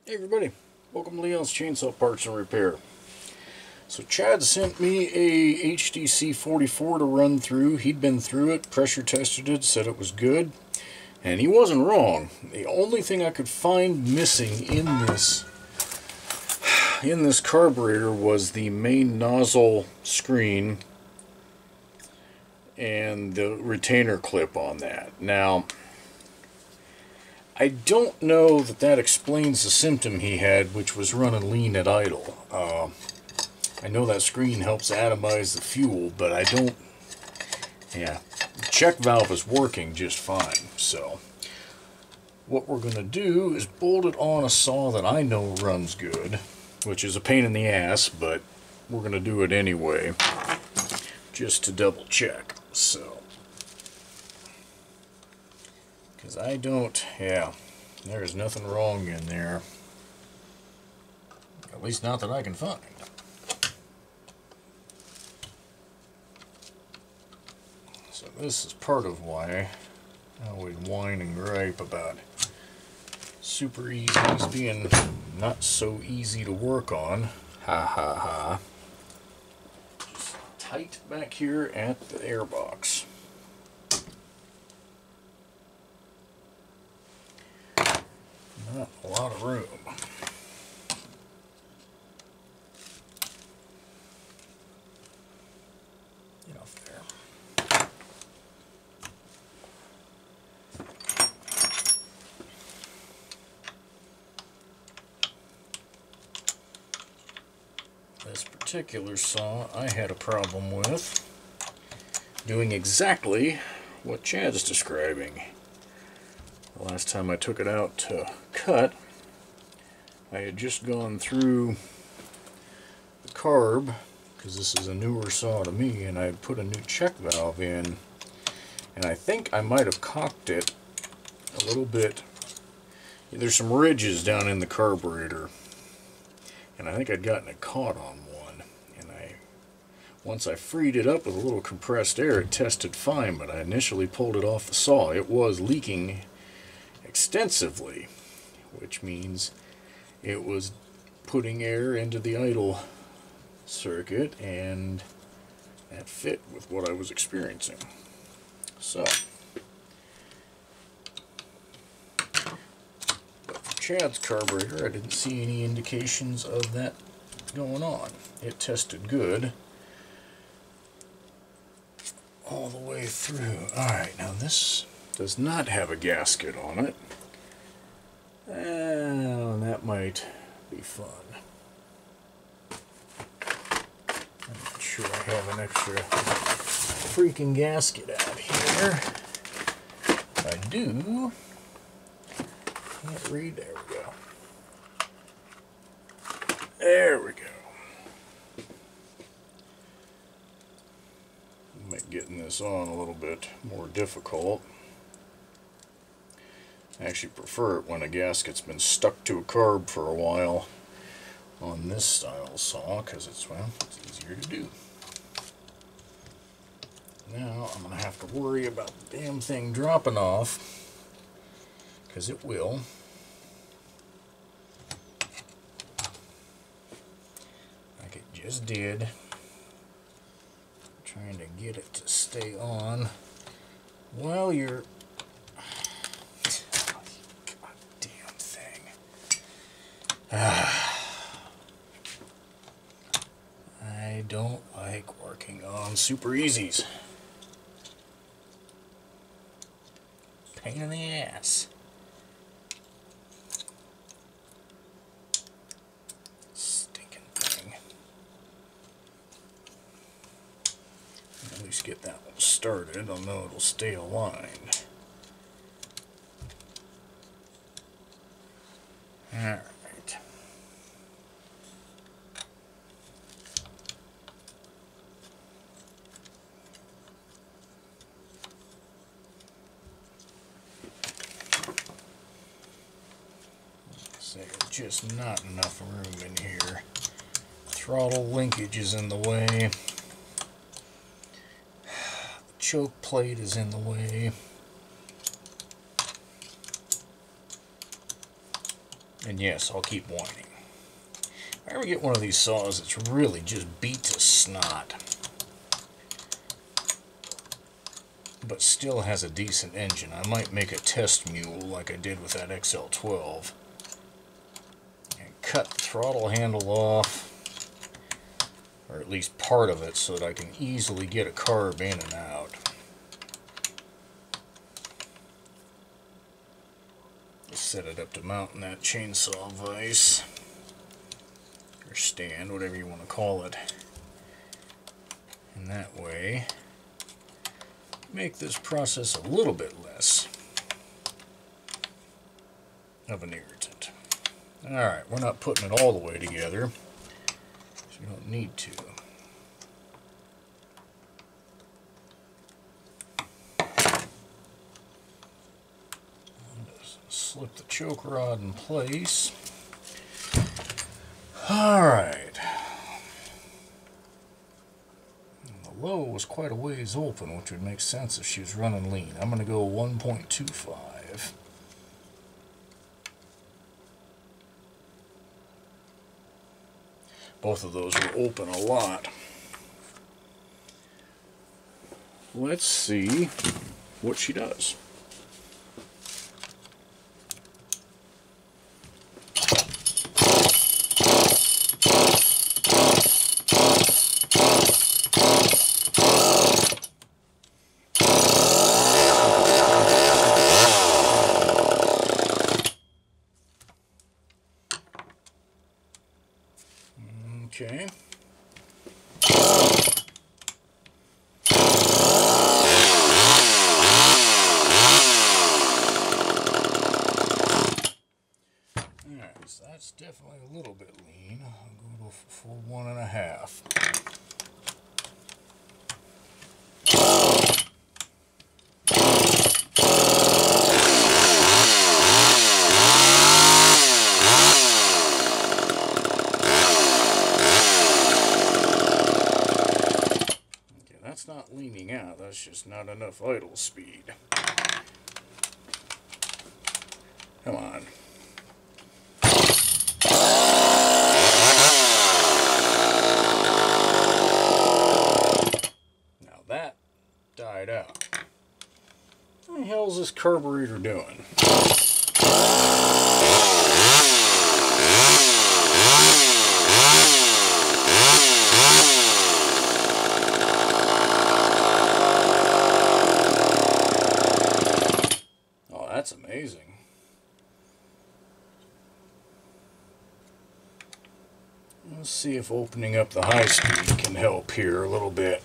Hey everybody, welcome to Leon's Chainsaw Parts and Repair. So Chad sent me a HDC-44 to run through. He'd been through it, pressure tested it, said it was good, and he wasn't wrong. The only thing I could find missing in this carburetor was the main nozzle screen and the retainer clip on that. Now, I don't know that that explains the symptom he had, which was running lean at idle. I know that screen helps atomize the fuel, but I don't... Yeah, the check valve is working just fine. So, what we're going to do is bolt it on a saw that I know runs good, which is a pain in the ass, but we're going to do it anyway, just to double check. So... because I don't, yeah, there's nothing wrong in there. At least not that I can find. So this is part of why I always whine and gripe about super easies being not so easy to work on. Ha ha ha. Just tight back here at the airbox. Not a lot of room. Get off there. This particular saw I had a problem with doing exactly what Chad's describing. The last time I took it out to cut, I had just gone through the carb, because this is a newer saw to me, and I had put a new check valve in, and I think I might have cocked it a little bit. There's some ridges down in the carburetor, and I think I'd gotten it caught on one, and once I freed it up with a little compressed air, it tested fine, but I initially pulled it off the saw. It was leaking extensively, which means it was putting air into the idle circuit, and that fit with what I was experiencing. So, but for Chad's carburetor, I didn't see any indications of that going on. It tested good all the way through. Alright, now this does not have a gasket on it. That might be fun. I'm not sure I have an extra freaking gasket out here. If I do, can't read. There we go. There we go. Make getting this on a little bit more difficult. I actually prefer it when a gasket's been stuck to a carb for a while on this style saw, because it's, well, it's easier to do. Now I'm going to have to worry about the damn thing dropping off, because it will. Like it just did. Trying to get it to stay on while you're... I don't like working on super easies. Pain in the ass. Stinking thing. At least get that one started. I'll know it'll stay aligned. Alright. Just not enough room in here. Throttle linkage is in the way. The choke plate is in the way. And yes, I'll keep whining. If I ever get one of these saws that's really just beat to snot, but still has a decent engine, I might make a test mule like I did with that XL12 and cut the throttle handle off, or at least part of it, so that I can easily get a carb in and out. Just set it up to mount in that chainsaw vise, or stand, whatever you want to call it. And that way, make this process a little bit less of an irritant. Alright, we're not putting it all the way together, so we don't need to. Just slip the choke rod in place. Alright. The low was quite a ways open, which would make sense if she was running lean. I'm going to go 1.25. Both of those will open a lot. Let's see what she does. Okay. Alright, so that's definitely a little bit lean. I'll go for 1.5. That's not leaning out, that's just not enough idle speed. Come on. Now that died out. What the hell is this carburetor doing? That's amazing. Let's see if opening up the high speed can help here a little bit.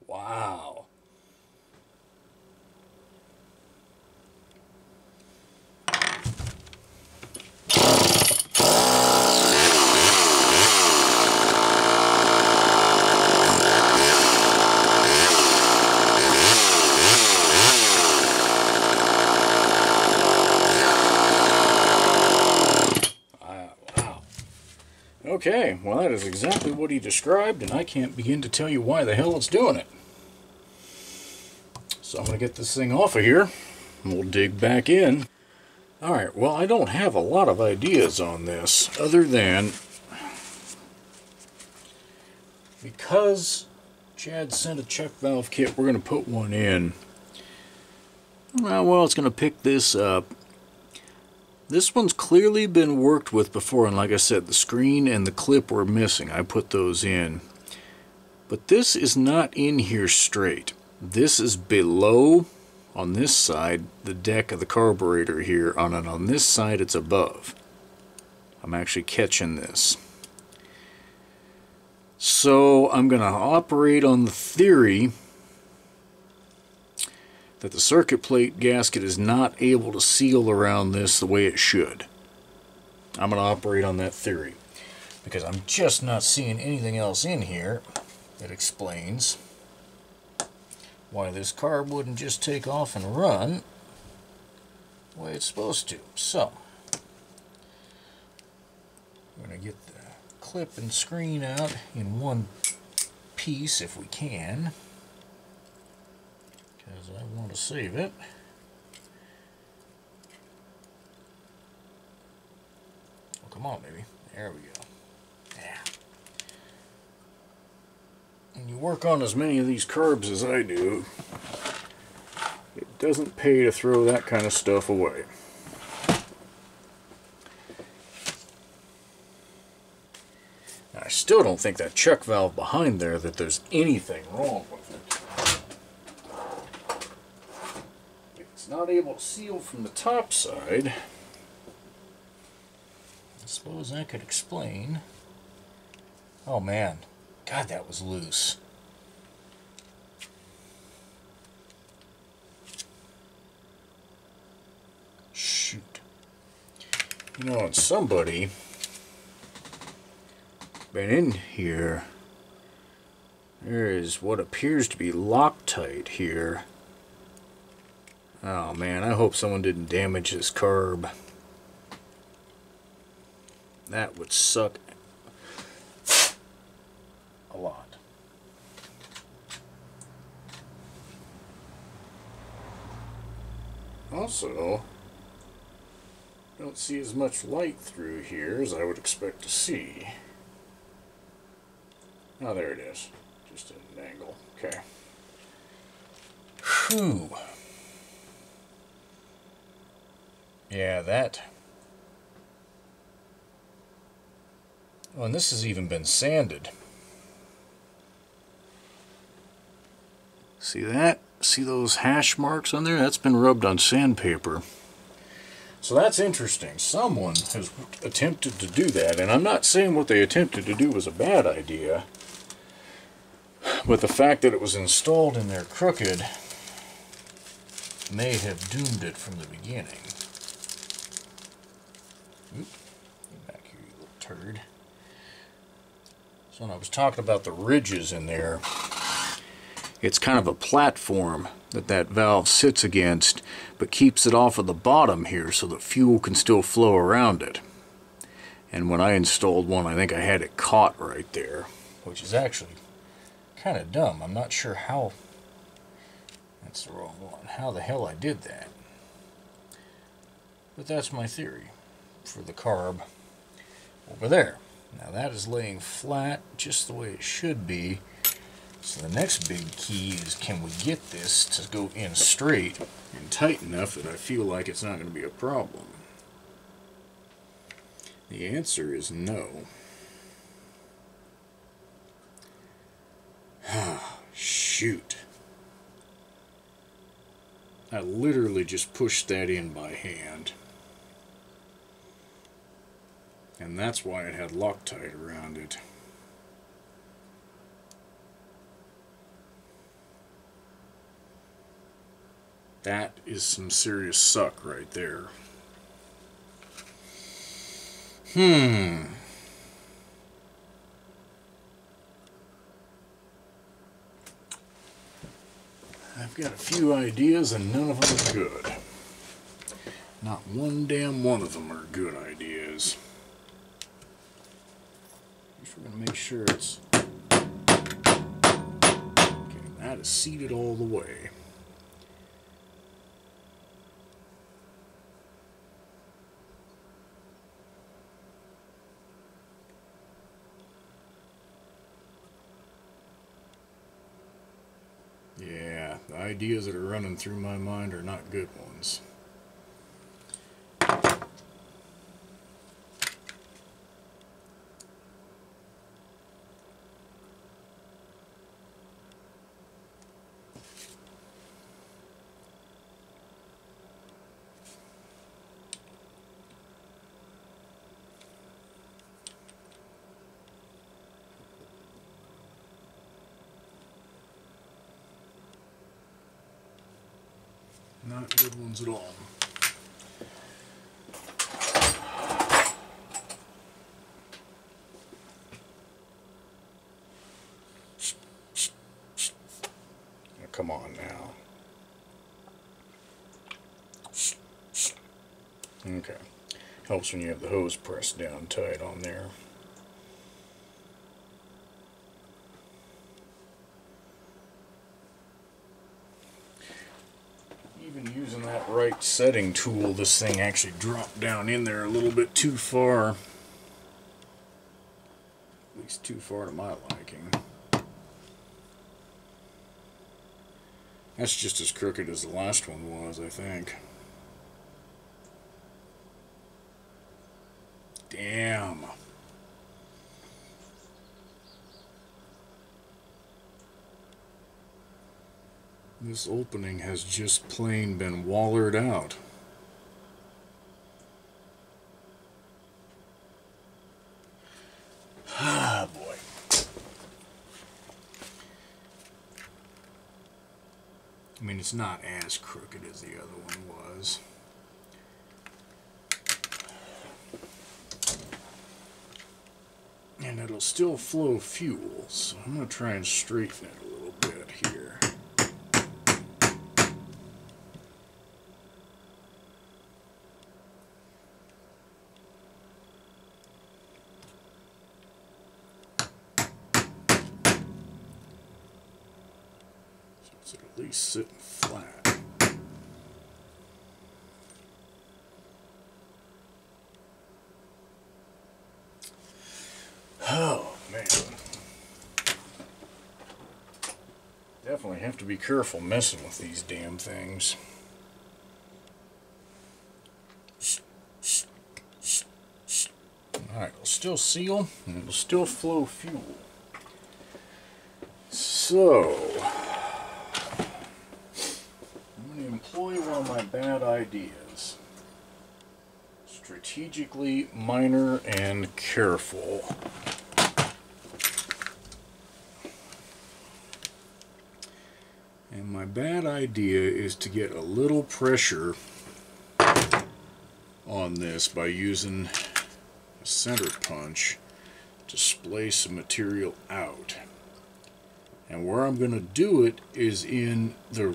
Wow. Okay, well that is exactly what he described, and I can't begin to tell you why the hell it's doing it. So I'm going to get this thing off of here, and we'll dig back in. Alright, well I don't have a lot of ideas on this, other than because Chad sent a check valve kit, we're going to put one in. Well, it's going to pick this up. This one's clearly been worked with before, and like I said, the screen and the clip were missing. I put those in. But this is not in here straight. This is below, on this side, the deck of the carburetor here. On this side, it's above. I'm actually catching this. So I'm going to operate on the theory that the circuit plate gasket is not able to seal around this the way it should. I'm going to operate on that theory, because I'm just not seeing anything else in here that explains why this carb wouldn't just take off and run the way it's supposed to. So, I'm going to get the clip and screen out in one piece if we can. because I want to save it. Oh, come on, baby. There we go. Yeah. When you work on as many of these carbs as I do, it doesn't pay to throw that kind of stuff away. I still don't think that check valve behind there, that there's anything wrong with it. If it's not able to seal from the top side, I suppose that could explain. Oh man, God, that was loose. Shoot. You know, and somebody been in here. There is what appears to be Loctite here. Oh man, I hope someone didn't damage this carb. That would suck a lot. Also, don't see as much light through here as I would expect to see. Oh, there it is. Just at an angle. Okay. Whew. Yeah, that. Oh, and this has even been sanded. See that? See those hash marks on there? That's been rubbed on sandpaper. So that's interesting. Someone has attempted to do that, and I'm not saying what they attempted to do was a bad idea. But the fact that it was installed in there crooked may have doomed it from the beginning. Oop, get back here, you little turd. So when I was talking about the ridges in there, it's kind of a platform that valve sits against, but keeps it off of the bottom here so that fuel can still flow around it. And when I installed one, I think I had it caught right there, which is actually kind of dumb. I'm not sure how. That's the wrong one. How the hell I did that. But that's my theory for the carb over there. Now that is laying flat just the way it should be. So the next big key is, can we get this to go in straight and tight enough that I feel like it's not going to be a problem? The answer is no. Shoot. I literally just pushed that in by hand. And that's why it had Loctite around it. That is some serious suck right there. I've got a few ideas and none of them are good. Not one damn one of them are good ideas. Just we're going to make sure it's... Okay, that is seated all the way. Yeah, the ideas that are running through my mind are not good ones. Not good ones at all. Now, come on now. Okay. Helps when you have the hose pressed down tight on there. even using that right setting tool, this thing actually dropped down in there a little bit too far. At least too far to my liking. That's just as crooked as the last one was, I think. Damn. This opening has just plain been wallered out. Ah, boy. I mean, it's not as crooked as the other one was. And it'll still flow fuel, so I'm going to try and straighten it a little bit here. So it's at least sitting flat. Oh, man. Definitely have to be careful messing with these damn things. Alright, it'll still seal, and it'll still flow fuel. So, I'm going to employ one of my bad ideas. Strategically minor and careful. And my bad idea is to get a little pressure on this by using a center punch to splay some material out. And where I'm going to do it is in the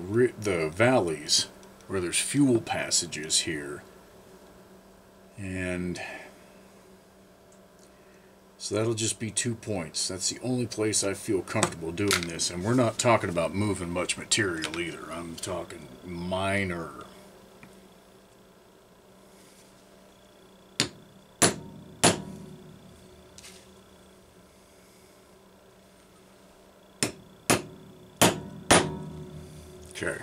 valleys where there's fuel passages here. And so that'll just be 2 points. That's the only place I feel comfortable doing this. And we're not talking about moving much material either. I'm talking minor. Okay,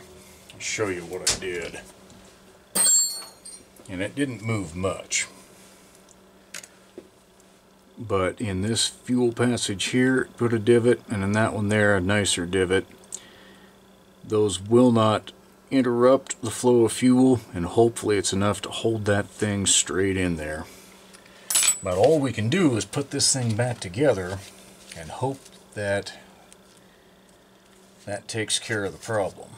I'll show you what I did. And it didn't move much. But in this fuel passage here, put a divot, and in that one there, a nicer divot. Those will not interrupt the flow of fuel, and hopefully it's enough to hold that thing straight in there. But all we can do is put this thing back together and hope that that takes care of the problem.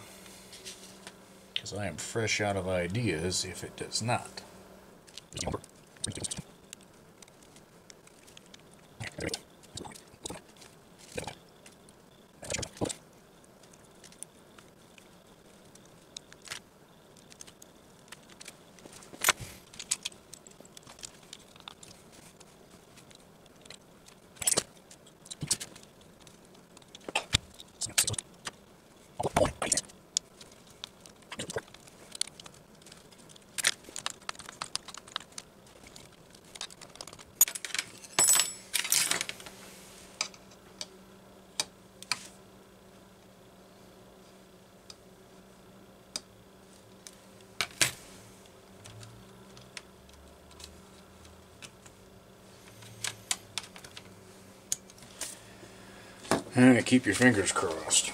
Because I am fresh out of ideas if it does not. Alright, keep your fingers crossed.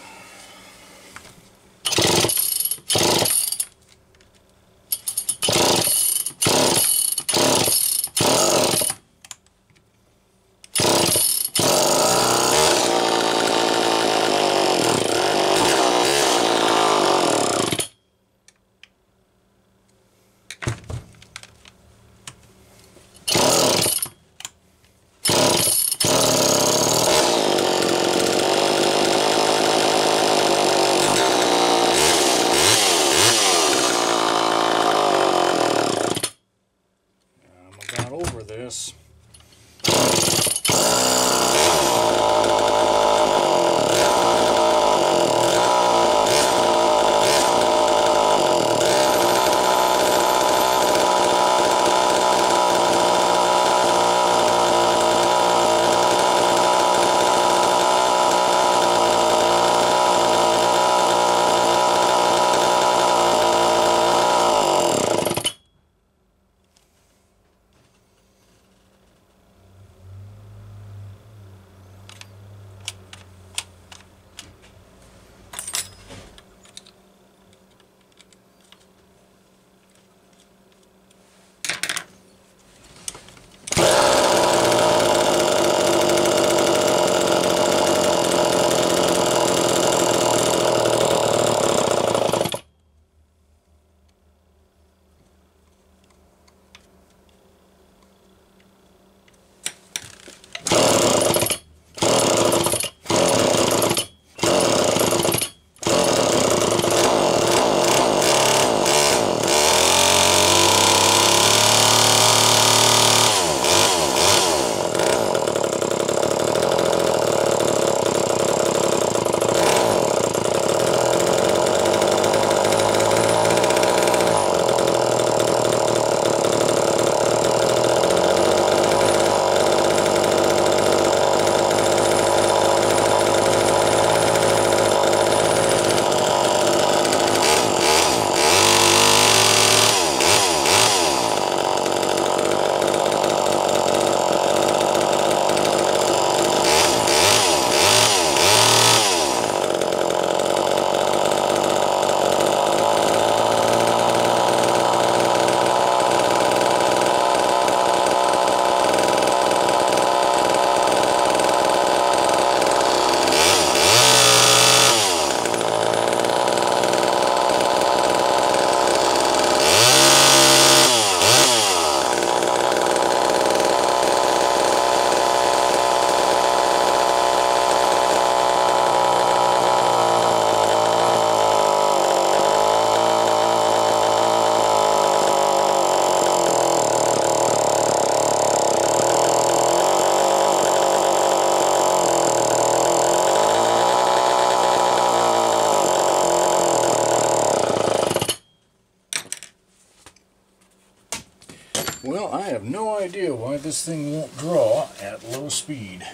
Well, I have no idea why this thing won't draw at low speed.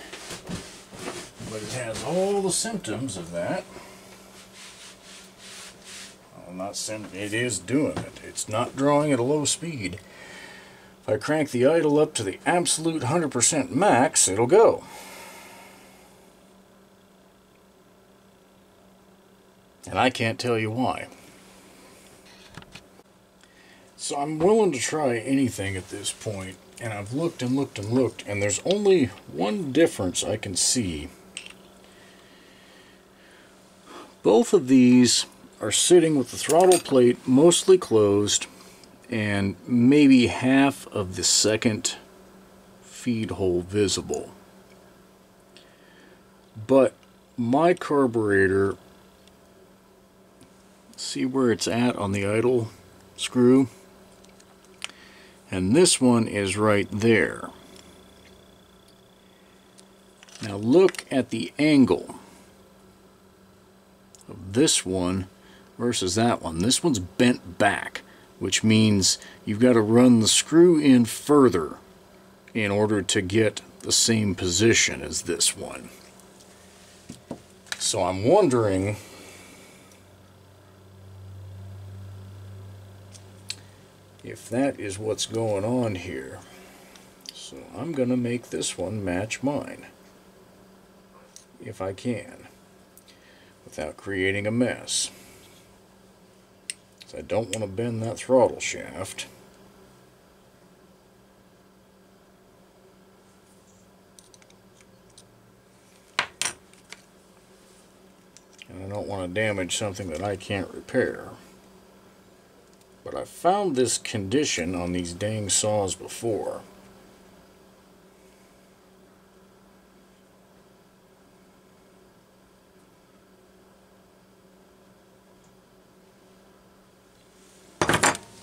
But it has all the symptoms of that. It is doing it. It's not drawing at a low speed. If I crank the idle up to the absolute 100% max, it'll go. And I can't tell you why. So I'm willing to try anything at this point, and I've looked and looked and looked, and there's only one difference I can see. Both of these are sitting with the throttle plate mostly closed and maybe half of the second feed hole visible. But my carburetor, see where it's at on the idle screw? And this one is right there. Now look at the angle of this one versus that one. This one's bent back, which means you've got to run the screw in further in order to get the same position as this one. So I'm wondering if that is what's going on here. So I'm going to make this one match mine, if I can, without creating a mess. I don't want to bend that throttle shaft. And I don't want to damage something that I can't repair. But I've found this condition on these dang saws before.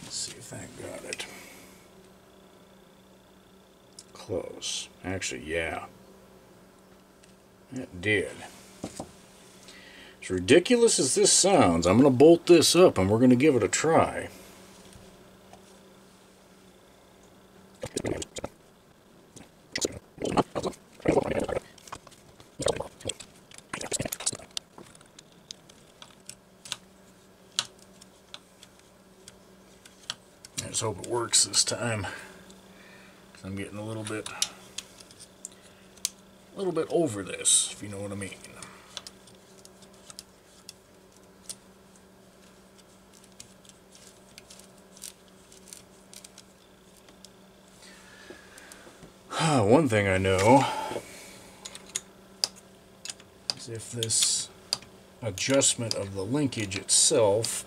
See if that got it. Close. Actually, yeah. That did. As ridiculous as this sounds, I'm going to bolt this up and we're going to give it a try. Let's hope it works this time. I'm getting a little bit over this, if you know what I mean. One thing I know is if this adjustment of the linkage itself,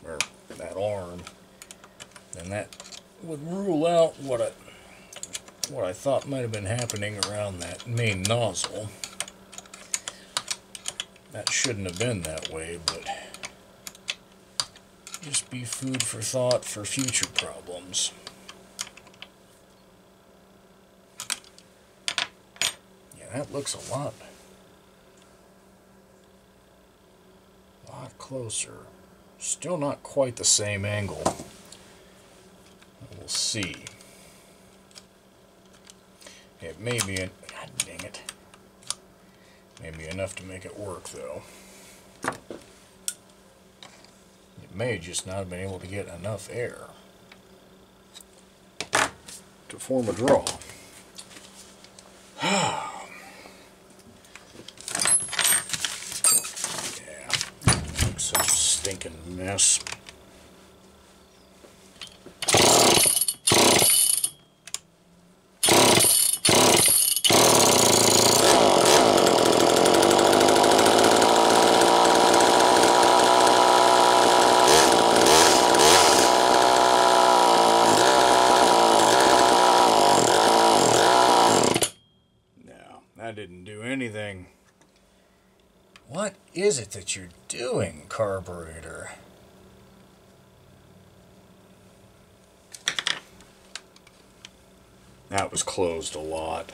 or that arm, then that would rule out what I thought might have been happening around that main nozzle. That shouldn't have been that way, but just be food for thought for future problems. Yeah, that looks a lot closer. Still not quite the same angle. We'll see. It may be, God dang it. Maybe enough to make it work, though. It may just not have been able to get enough air to form a draw. Yeah, looks such a stinking mess. I didn't do anything. What is it that you're doing, carburetor? That was closed a lot.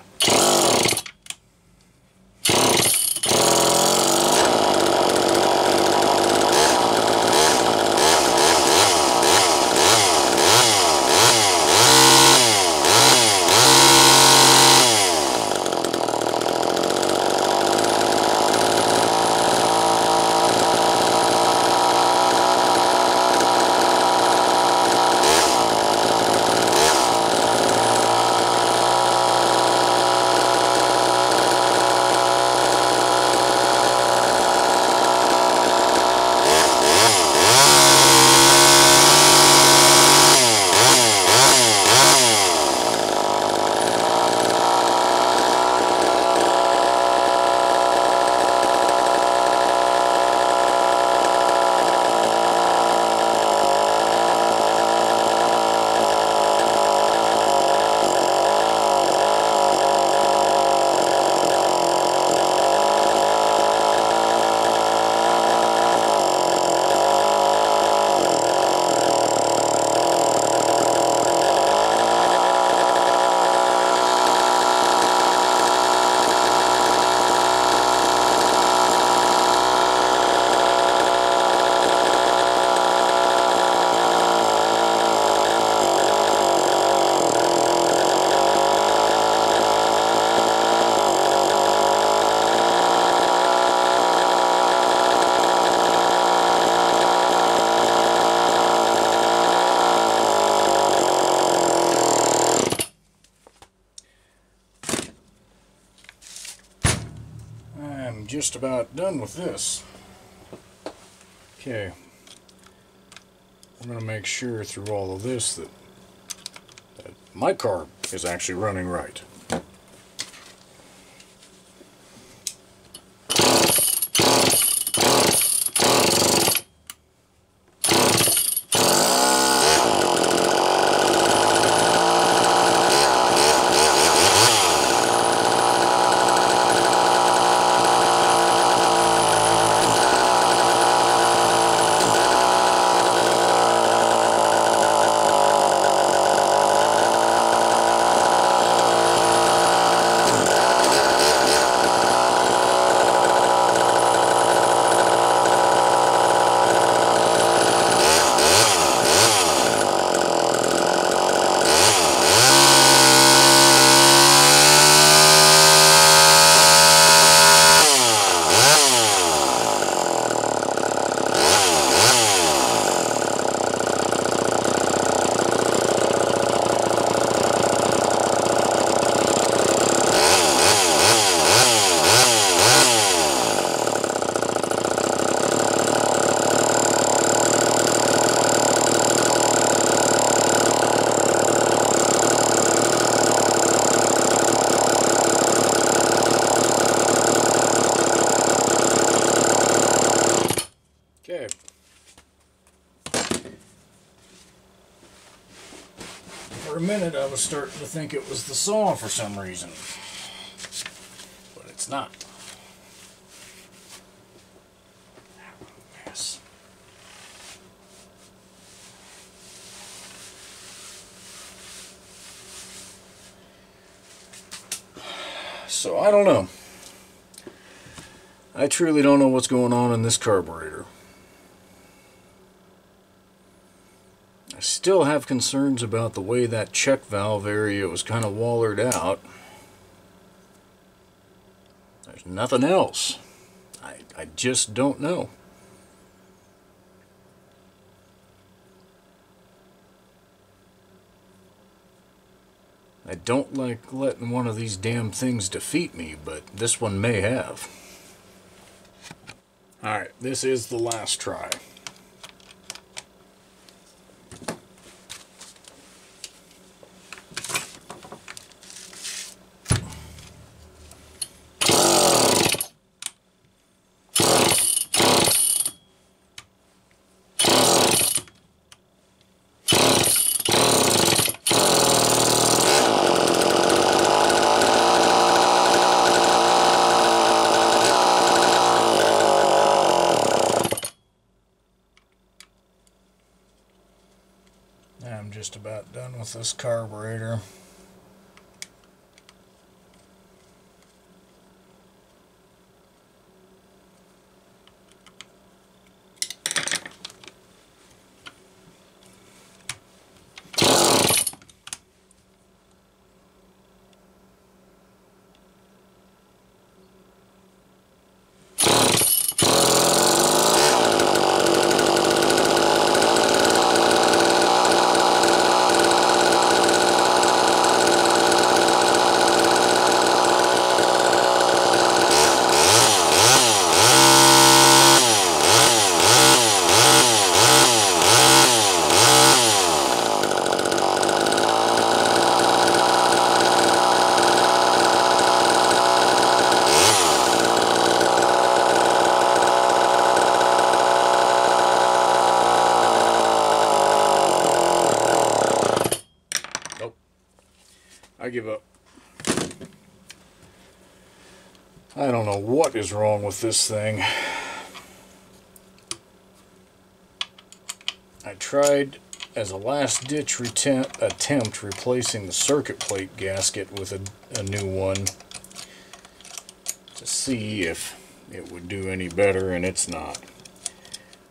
just about done with this. Okay. I'm going to make sure through all of this that my carb is actually running right. Okay. For a minute I was starting to think it was the saw for some reason, but it's not. Yes. So I don't know. I truly don't know what's going on in this carburetor. I still have concerns about the way that check valve area was kind of wallered out. There's nothing else. I just don't know. I don't like letting one of these damn things defeat me, but this one may have. Alright, this is the last try. I'm just about done with this carburetor. I give up. I don't know what is wrong with this thing. I tried as a last ditch attempt replacing the circuit plate gasket with a new one to see if it would do any better, and it's not.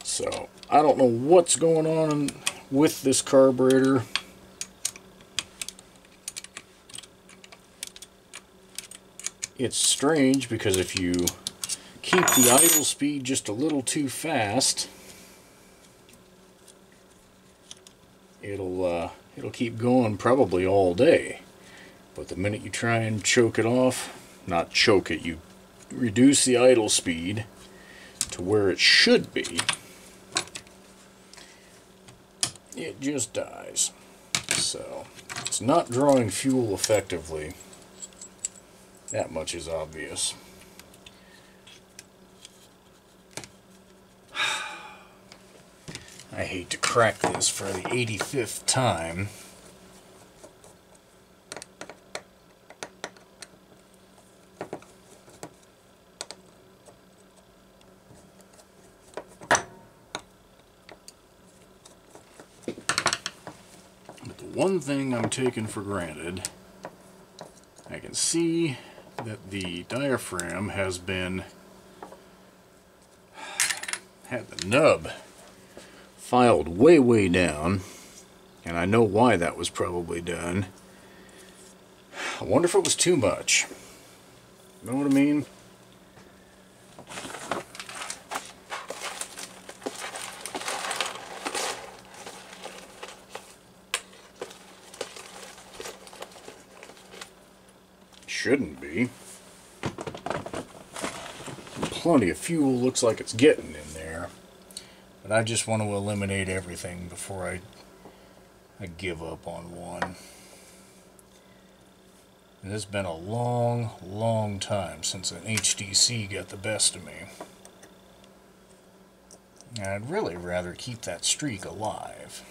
So I don't know what's going on with this carburetor. It's strange because if you keep the idle speed just a little too fast, it'll keep going probably all day. But the minute you try and choke it off, not choke it, you reduce the idle speed to where it should be, it just dies. So it's not drawing fuel effectively. That much is obvious. I hate to crack this for the 85th time. But the one thing I'm taking for granted, I can see that the diaphragm has had the nub filed way down, and I know why that was probably done. I wonder if it was too much. Know what I mean? Shouldn't be. Plenty of fuel looks like it's getting in there. But I just want to eliminate everything before I give up on one. And it's been a long time since an HDC got the best of me. And I'd really rather keep that streak alive.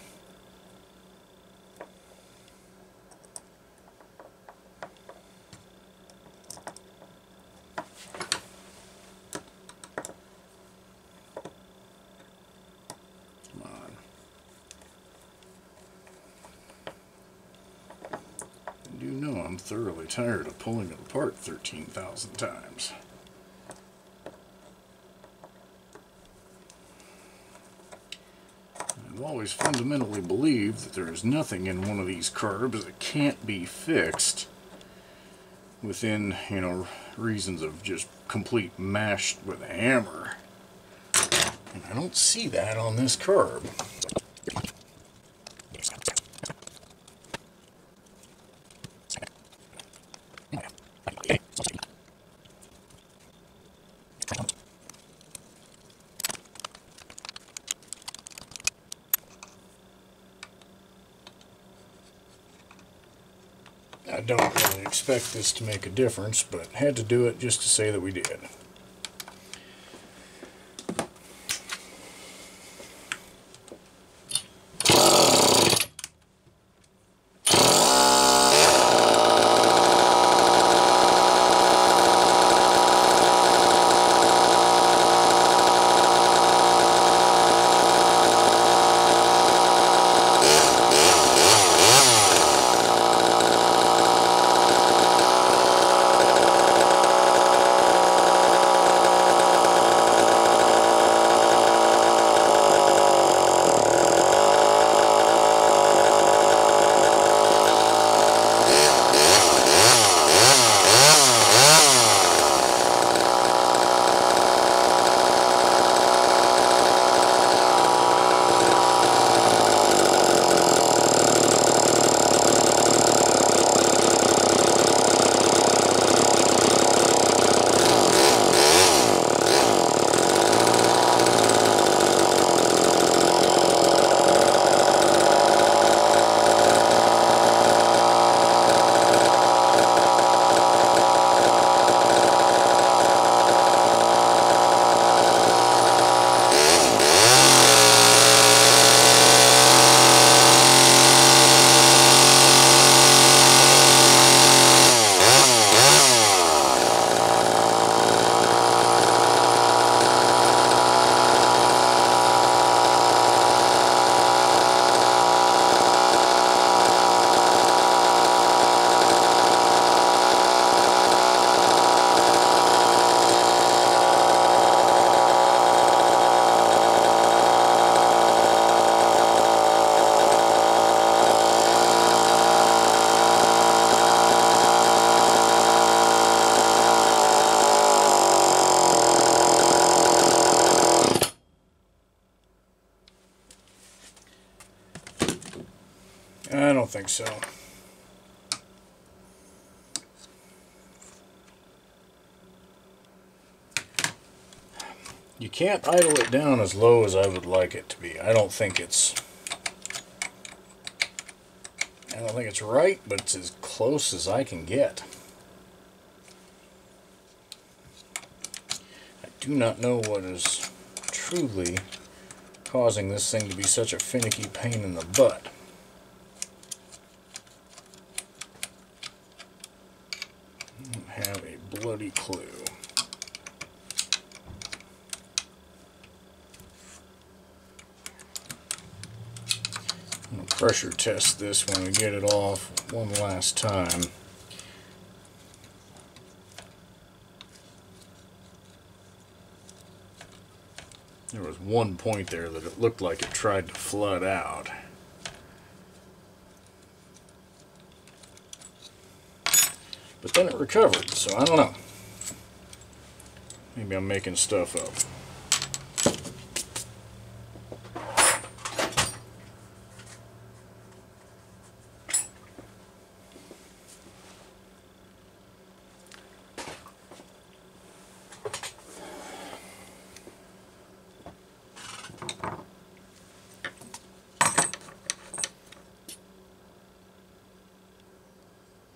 I'm thoroughly tired of pulling it apart 13,000 times. I've always fundamentally believed that there is nothing in one of these carbs that can't be fixed within, reasons of just complete mash with a hammer. And I don't see that on this carb. I don't really expect this to make a difference, but had to do it just to say that we did. I don't think so. You can't idle it down as low as I would like it to be. I don't think it's right, but it's as close as I can get. I do not know what is truly causing this thing to be such a finicky pain in the butt. I don't have a bloody clue. I'm going to pressure test this when we get it off one last time. There was one point there that it looked like it tried to flood out. But then it recovered, so I don't know. Maybe I'm making stuff up.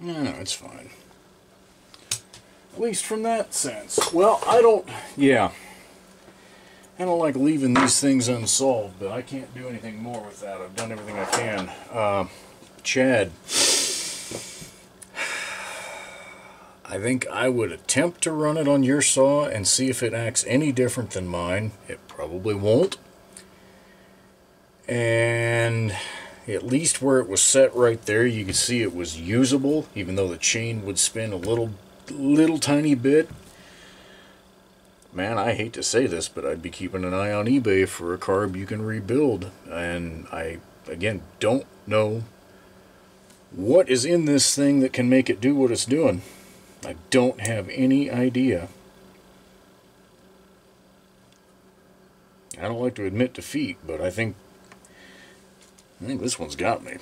No, it's fine. At least from that sense. Well, I don't like leaving these things unsolved, but I can't do anything more with that. I've done everything I can. Chad, I think I would attempt to run it on your saw and see if it acts any different than mine. It probably won't. And at least where it was set right there, you could see it was usable, even though the chain would spin a little tiny bit. Man, I hate to say this, but I'd be keeping an eye on eBay for a carb you can rebuild. And I, again, don't know what is in this thing that can make it do what it's doing. I don't have any idea. I don't like to admit defeat, but I think this one's got me.